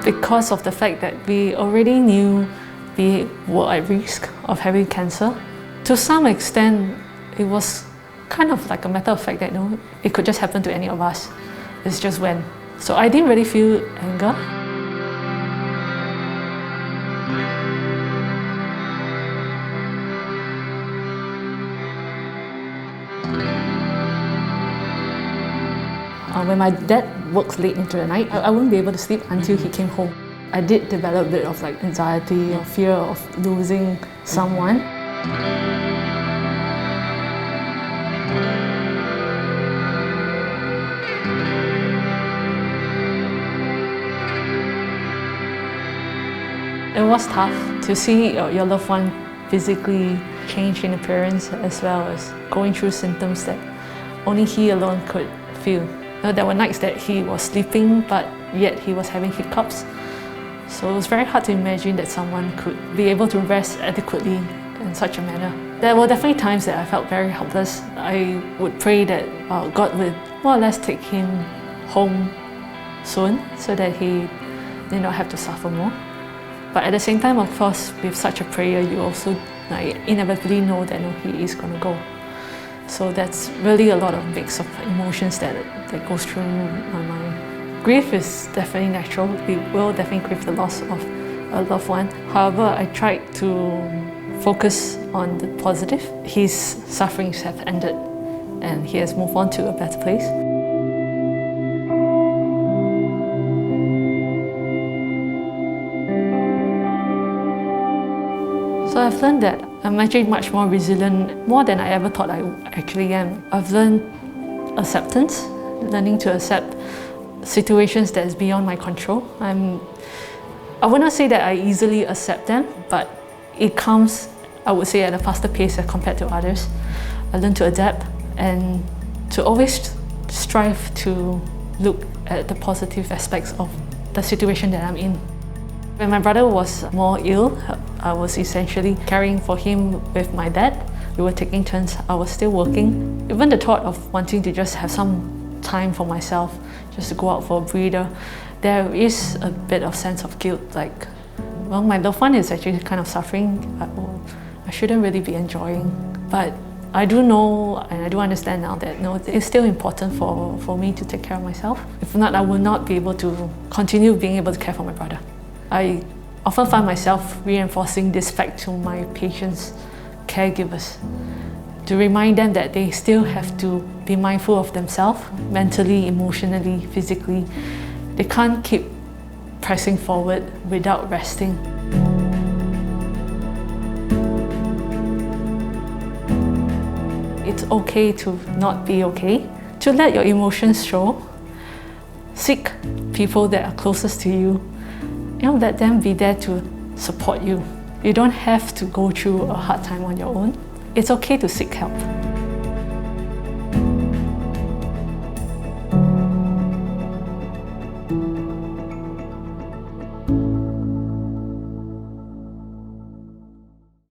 because of the fact that we already knew we were at risk of having cancer. To some extent, it was kind of like a matter of fact that it could just happen to any of us. It's just when. So I didn't really feel anger. When my dad works late into the night, I wouldn't be able to sleep until he came home. I did develop a bit of anxiety or fear of losing someone. It was tough to see your loved one physically change in appearance, as well as going through symptoms that only he alone could feel. There were nights that he was sleeping, but yet he was having hiccups. So it was very hard to imagine that someone could be able to rest adequately in such a manner. There were definitely times that I felt very helpless. I would pray that God would more or less take him home soon so that he did not have to suffer more. But at the same time, of course, with such a prayer, you also inevitably know that he is going to go. So that's really a lot of mix of emotions that goes through my mind. Grief is definitely natural. We will definitely grieve the loss of a loved one. However, I tried to focus on the positive. His sufferings have ended and he has moved on to a better place. So I've learned that I'm actually much more resilient, more than I ever thought I actually am. I've learned acceptance, learning to accept situations that is beyond my control. I would not say that I easily accept them, but it comes, I would say, at a faster pace as compared to others. I learned to adapt and to always strive to look at the positive aspects of the situation that I'm in. When my brother was more ill, I was essentially caring for him with my dad. We were taking turns. I was still working. Even the thought of wanting to just have some time for myself, just to go out for a breather, there is a bit of sense of guilt, well, my loved one is actually kind of suffering. I shouldn't really be enjoying. But I do know and I do understand now that it's still important for me to take care of myself. If not, I will not be able to continue being able to care for my brother. I often find myself reinforcing this fact to my patients, caregivers, to remind them that they still have to be mindful of themselves, mentally, emotionally, physically. They can't keep pressing forward without resting. It's okay to not be okay, to let your emotions show. Seek people that are closest to you. Let them be there to support you. You don't have to go through a hard time on your own. It's okay to seek help.